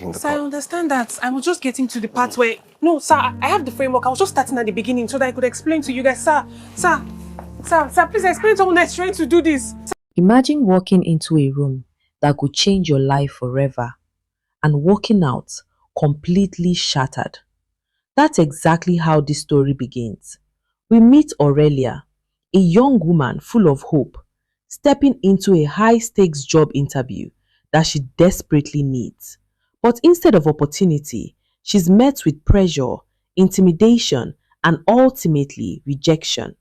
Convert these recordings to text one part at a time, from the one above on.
in the Sir, I pot. understand that. I was just getting to the part where... No, sir, I have the framework. I was just starting at the beginning so that I could explain to you guys. Sir, please explain to someone that's trying to do this. Imagine walking into a room that could change your life forever and walking out completely shattered. That's exactly how this story begins. We meet Aurelia, a young woman full of hope, stepping into a high-stakes job interview that she desperately needs. But instead of opportunity, she's met with pressure, intimidation, and ultimately rejection.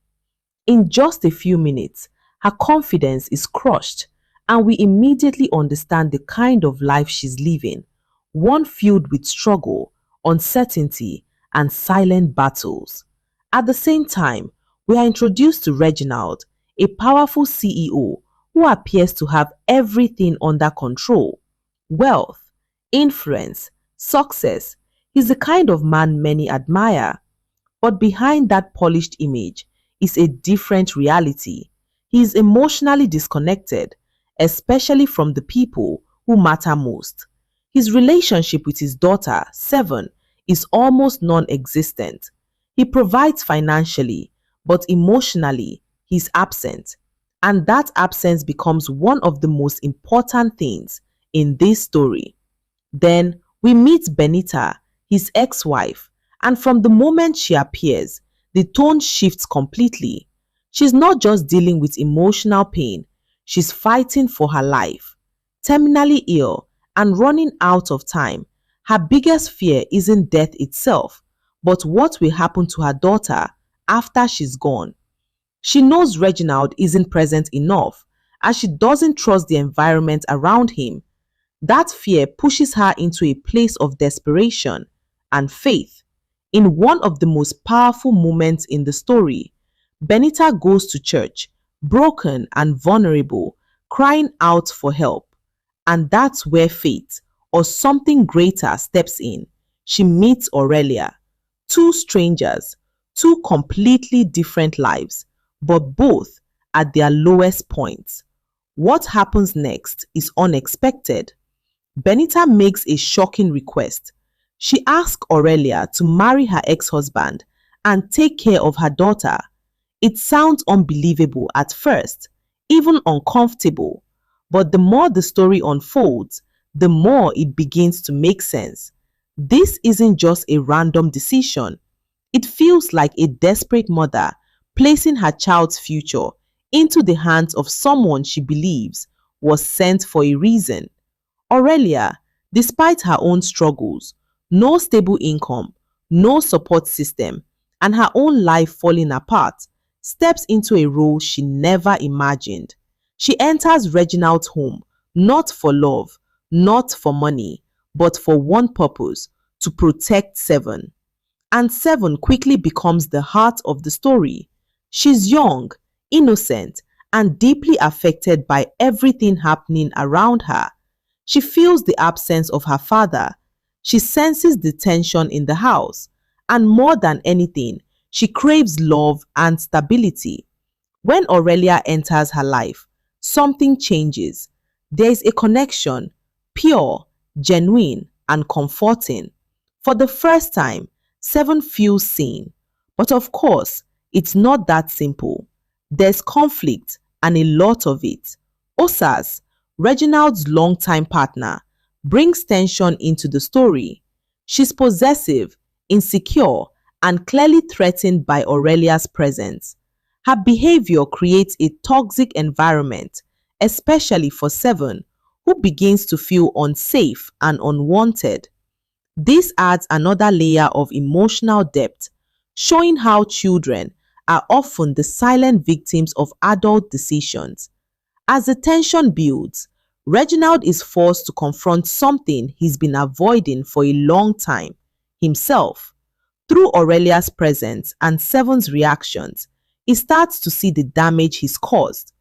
In just a few minutes, her confidence is crushed, and we immediately understand the kind of life she's living, one filled with struggle, uncertainty, and silent battles. At the same time, we are introduced to Reginald, a powerful CEO who appears to have everything under control: wealth, influence, success. He's the kind of man many admire. But behind that polished image is a different reality. He is emotionally disconnected, especially from the people who matter most. His relationship with his daughter, Seven, is almost non-existent. He provides financially, but emotionally, he's absent. And that absence becomes one of the most important things in this story. Then we meet Benita, his ex-wife, and from the moment she appears, the tone shifts completely. She's not just dealing with emotional pain, she's fighting for her life. Terminally ill and running out of time, her biggest fear isn't death itself, but what will happen to her daughter after she's gone. She knows Reginald isn't present enough, and she doesn't trust the environment around him. That fear pushes her into a place of desperation and faith. In one of the most powerful moments in the story, Benita goes to church, broken and vulnerable, crying out for help. And that's where fate, or something greater, steps in. She meets Aurelia. Two strangers, two completely different lives, but both at their lowest points. What happens next is unexpected. Benita makes a shocking request. She asks Aurelia to marry her ex-husband and take care of her daughter. It sounds unbelievable at first, even uncomfortable, but the more the story unfolds, the more it begins to make sense. This isn't just a random decision. It feels like a desperate mother placing her child's future into the hands of someone she believes was sent for a reason. Aurelia, despite her own struggles, no stable income, no support system, and her own life falling apart, steps into a role she never imagined. She enters Reginald's home, not for love, not for money, but for one purpose: to protect Seven. And Seven quickly becomes the heart of the story. She's young, innocent, and deeply affected by everything happening around her. She feels the absence of her father. She senses the tension in the house. And more than anything, she craves love and stability. When Aurelia enters her life, something changes. There is a connection, pure, genuine, and comforting. For the first time, Seven feels seen. But of course, it's not that simple. There's conflict, and a lot of it. Osas, Reginald's longtime partner, brings tension into the story. She's possessive, insecure, and clearly threatened by Aurelia's presence. Her behavior creates a toxic environment, especially for Seven, who begins to feel unsafe and unwanted. This adds another layer of emotional depth, showing how children are often the silent victims of adult decisions. As the tension builds, Reginald is forced to confront something he's been avoiding for a long time: himself. Through Aurelia's presence and Seven's reactions, he starts to see the damage he's caused,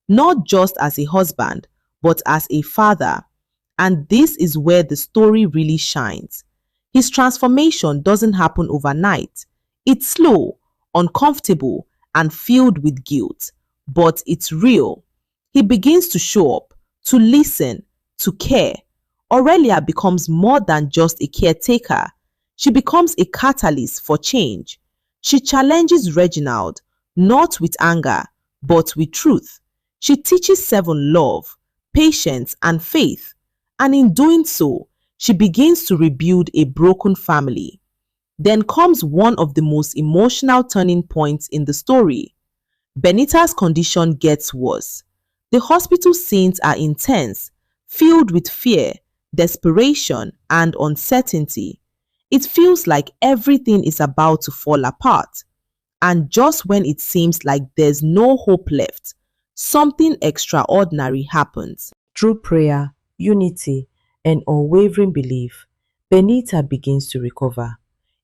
not just as a husband, but as a father. And this is where the story really shines. His transformation doesn't happen overnight. It's slow, uncomfortable, and filled with guilt, but it's real. He begins to show up, to listen, to care. Aurelia becomes more than just a caretaker. She becomes a catalyst for change. She challenges Reginald, not with anger, but with truth. She teaches Seven love, patience, and faith. And in doing so, she begins to rebuild a broken family. Then comes one of the most emotional turning points in the story. Benita's condition gets worse. The hospital scenes are intense, filled with fear, desperation, and uncertainty. It feels like everything is about to fall apart. And just when it seems like there's no hope left, something extraordinary happens. Through prayer, unity, and unwavering belief, Benita begins to recover.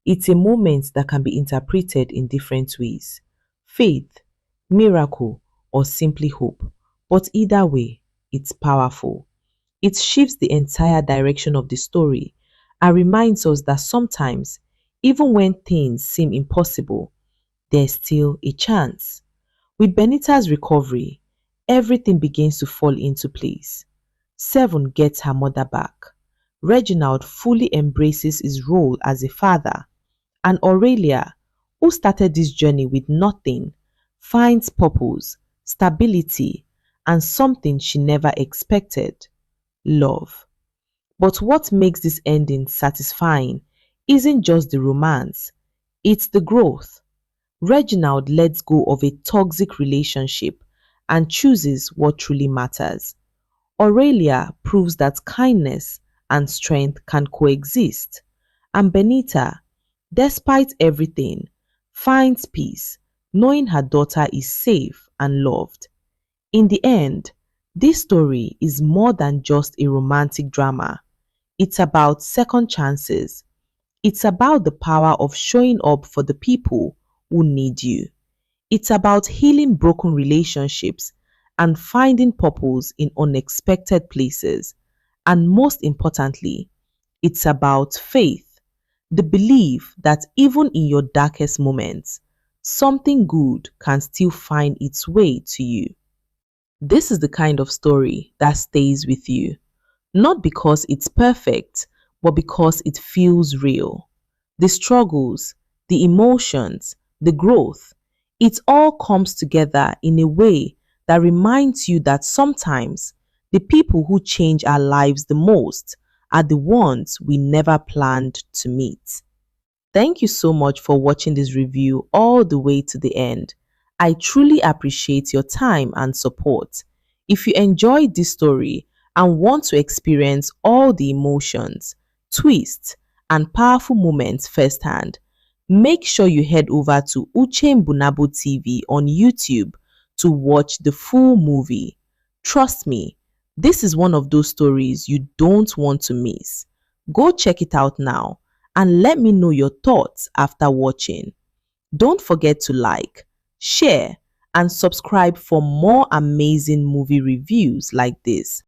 It's a moment that can be interpreted in different ways: faith, miracle, or simply hope. But either way, it's powerful. It shifts the entire direction of the story and reminds us that sometimes, even when things seem impossible, there's still a chance. With Benita's recovery, everything begins to fall into place. Seven gets her mother back. Reginald fully embraces his role as a father. And Aurelia, who started this journey with nothing, finds purpose, stability, and something she never expected: love. But what makes this ending satisfying isn't just the romance, it's the growth. Reginald lets go of a toxic relationship and chooses what truly matters. Aurelia proves that kindness and strength can coexist. And Benita, despite everything, finds peace, knowing her daughter is safe and loved. In the end, this story is more than just a romantic drama. It's about second chances. It's about the power of showing up for the people who need you. It's about healing broken relationships and finding purpose in unexpected places. And most importantly, it's about faith, the belief that even in your darkest moments, something good can still find its way to you. This is the kind of story that stays with you, not because it's perfect, but because it feels real. The struggles, the emotions, the growth, it all comes together in a way that reminds you that sometimes the people who change our lives the most are the ones we never planned to meet. Thank you so much for watching this review all the way to the end. I truly appreciate your time and support. If you enjoyed this story and want to experience all the emotions, twists, and powerful moments firsthand, make sure you head over to Uchennambunabotv on YouTube to watch the full movie. Trust me, this is one of those stories you don't want to miss. Go check it out now and let me know your thoughts after watching. Don't forget to like, share, and subscribe for more amazing movie reviews like this.